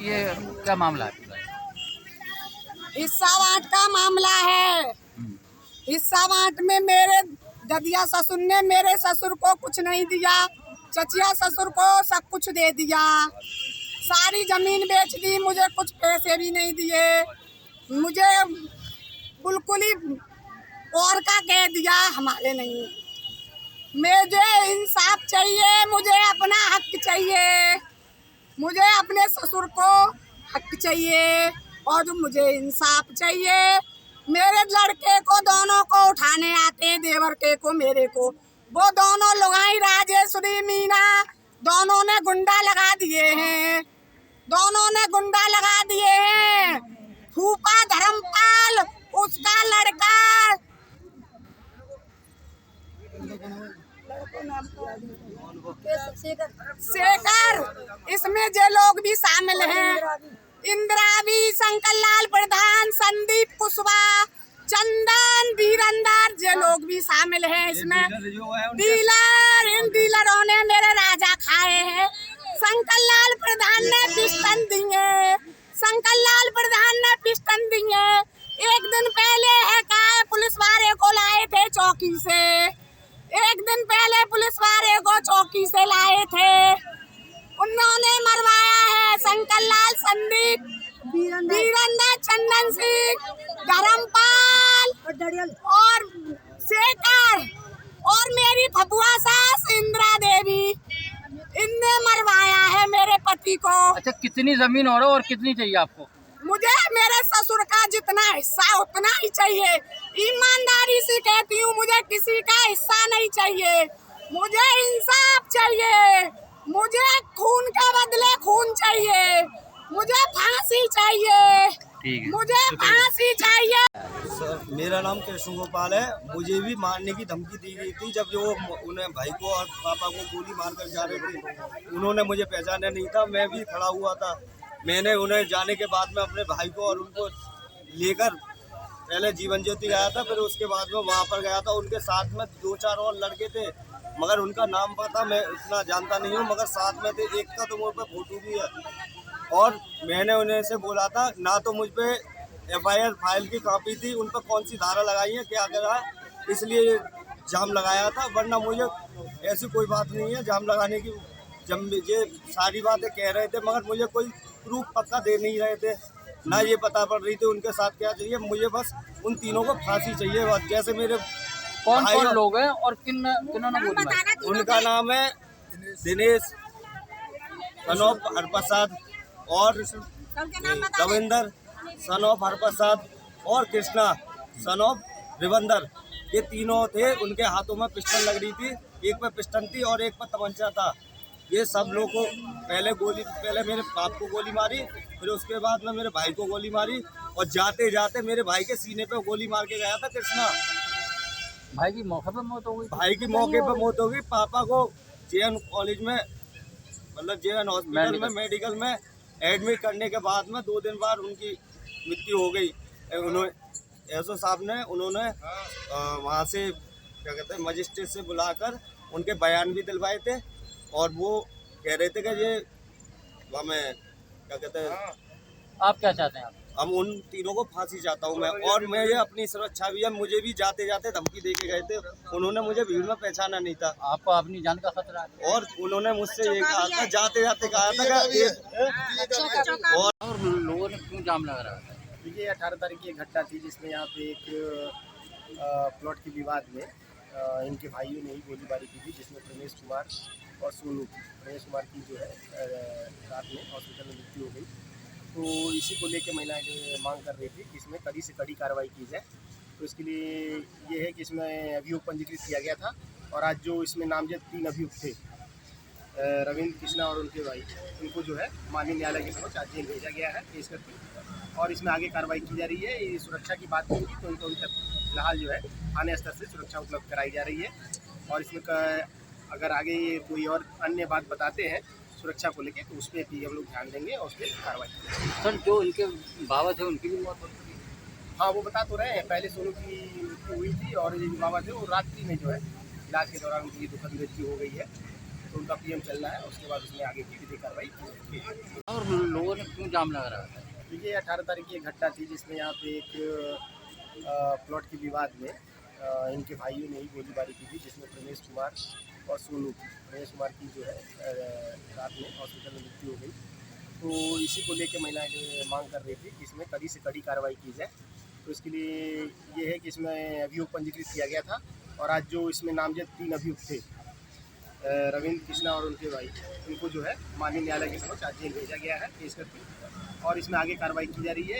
ये क्या मामला है? हिस्सा बांट का मामला है। हिस्सा बांट में मेरे ददिया ससुर ने मेरे ससुर को कुछ नहीं दिया, चचिया ससुर को सब कुछ दे दिया। सारी जमीन बेच दी, मुझे कुछ पैसे भी नहीं दिए। मुझे बिल्कुल ही और का कह दिया, हमारे नहीं। मुझे इंसाफ चाहिए, मुझे अपना हक चाहिए, मुझे अपने ससुर को हक चाहिए और मुझे इंसाफ चाहिए। मेरे लड़के को दोनों को उठाने आते हैं, देवर के को मेरे को। वो दोनों लुगाई राजेश्वरी मीना दोनों ने गुंडा लगा दिए हैं, दोनों ने गुंडा लगा दिए हैं। फूफा धर्मपाल उसका लड़का शेखर, इसमें जो लोग भी शामिल हैं, इंदिरावी, शंकर लाल प्रधान, संदीप कुशवाहा, चंदन वीरंदर, जो लोग भी शामिल हैं इसमें। डीलर, इन डीलरों ने मेरे राजा खाए हैं। शंकर लाल प्रधान ने पिस्टन दिए, शंकर लाल प्रधान ने पिस्टन दिए। एक दिन पहले है कहा पुलिस वाले को लाए थे चौकी से, एक दिन पहले पुलिस वाले को चौकी से लाए थे, उन्होंने मरवाया है। शंकर लाल, संदीप वीरंदर, चंदन सिंह, धर्मपाल और शेखर और मेरी फबुआ सास इंदिरा देवी, इनने मरवाया है मेरे पति को। अच्छा, कितनी जमीन और है और कितनी चाहिए आपको? मुझे मेरे ससुर का जितना हिस्सा उतना ही चाहिए। ईमानदारी से कहती हूँ, मुझे किसी का हिस्सा नहीं चाहिए, मुझे इंसाफ चाहिए, मुझे खून के बदले खून चाहिए, मुझे फांसी चाहिए, मुझे फांसी चाहिए। सर, मेरा नाम कृष्ण गोपाल है। मुझे भी मारने की धमकी दी गई थी जब जो उन्हें भाई को और पापा को गोली मार कर जा रहे थे। उन्होंने मुझे पहचाना नहीं था, मैं भी खड़ा हुआ था। मैंने उन्हें जाने के बाद में अपने भाई को और उनको लेकर पहले जीवन ज्योति गया था, फिर उसके बाद में वहाँ पर गया था। उनके साथ में 2-4 और लड़के थे, मगर उनका नाम पता मैं उतना जानता नहीं हूँ, मगर साथ में थे। एक का तो मुझ पर फोटो भी है और मैंने उन्हें से बोला था ना, तो मुझ पर FIR फाइल की कॉपी थी, उन पर कौन सी धारा लगाई है, क्या करा है, इसलिए जाम लगाया था। वरना मुझे ऐसी कोई बात नहीं है जाम लगाने की। जब ये सारी बातें कह रहे थे मगर मुझे कोई प्रूफ पक्का दे नहीं रहे थे, ना ये पता पड़ रही थी उनके साथ क्या चाहिए। मुझे बस उन तीनों को फांसी चाहिए। बस जैसे मेरे कौन लोग हैं और किन्होंने गोली मारी? उनका नाम है दिनेश, सन ऑफ हरप्रसाद और रविंदर सन ऑफ हरप्रसाद और कृष्णा सन ऑफ रिवंदर। ये तीनों थे। उनके हाथों में पिस्टल लग रही थी, एक पे पिस्टल थी और एक पे तमंचा था। ये सब लोग को पहले मेरे बाप को गोली मारी, फिर उसके बाद में मेरे भाई को गोली मारी और जाते जाते मेरे भाई के सीने पे गोली मार के गया था कृष्णा। भाई की मौके पर मौत हो गई? भाई की मौके पर मौत हो गई। पापा को JN कॉलेज में, मतलब JN हॉस्पिटल में मेडिकल में एडमिट करने के बाद में 2 दिन बाद उनकी मृत्यु हो गई। उन्होंने एसओ साहब ने वहाँ से क्या कहते हैं मजिस्ट्रेट से बुलाकर उनके बयान भी दिलवाए थे और वो कह रहे थे कि ये हमें क्या कहते हैं। आप क्या चाहते हैं? आप? हम उन तीनों को फांसी चाहता हूँ मैं, और मैं ये अपनी सुरक्षा भी है। मुझे भी जाते जाते धमकी दे के गए थे, उन्होंने मुझे भीड़ में पहचाना नहीं था। आपको अपनी जान का खतरा है? और उन्होंने मुझसे ये कहा था, जाते जाते कहा था कि और लोगों ने क्यों जाम लगा रहा है? देखिए 18 तारीख की एक घटना थी जिसमें यहाँ पे एक प्लॉट के विवाद में इनके भाइयों ने ही गोलीबारी की थी, जिसमें रमेश कुमार और सोनू की, रमेश कुमार की जो है रात में हॉस्पिटल में मृत्यु हो गई। तो इसी को लेकर महिलाएं मांग कर रही थी कि इसमें कड़ी से कड़ी कार्रवाई की जाए। तो इसके लिए ये है कि इसमें अभियोग पंजीकृत किया गया था और आज जो इसमें नामजद 3 अभियुक्त थे, रविंद्र, कृष्णा और उनके भाई, उनको जो है माननीय न्यायालय के समक्ष आज जेल भेजा गया है केस करके, और इसमें आगे कार्रवाई की जा रही है। ये सुरक्षा की बात नहीं की तो इनको अभी तक फिलहाल जो है थाने स्तर से सुरक्षा उपलब्ध कराई जा रही है और इसमें अगर आगे ये कोई और अन्य बात बताते हैं सुरक्षा को लेके तो उस पर भी हम लोग ध्यान देंगे और उस पर कार्रवाई करेंगे। सर, जो इनके बाबा थे उनकी भी मौत हो गई? हाँ, वो बता तो रहे हैं। पहले सोनू की मृत्यु हुई थी और ये बाबा थे वो रात्रि में जो है इलाज के दौरान उनकी दुखद मृत्यु हो गई है। तो उनका पीएम चल रहा है, उसके बाद उसमें आगे की विधिक कार्रवाई की जाएगी। और लोगों ने क्यों जाम लगा रहा है? देखिए 18 तारीख की एक घटना थी जिसमें यहाँ पे एक प्लॉट के विवाद में इनके भाइयों ने ही गोलीबारी की थी, जिसमें प्रमेश कुमार और सोनू प्रमेश कुमार की जो है रात में हॉस्पिटल में मृत्यु हो गई। तो इसी को लेकर महिलाएं जो मांग कर रही थी कि इसमें कड़ी से कड़ी कार्रवाई की जाए। तो इसके लिए ये है कि इसमें अभियोग पंजीकृत किया गया था और आज जो इसमें नामजद 3 अभियुक्त थे, रविंद्र, कृष्णा और उनके भाई, उनको जो है माननीय न्यायालय के समक्ष आज जेल भेजा गया है केस करके, और इसमें आगे कार्रवाई की जा रही है।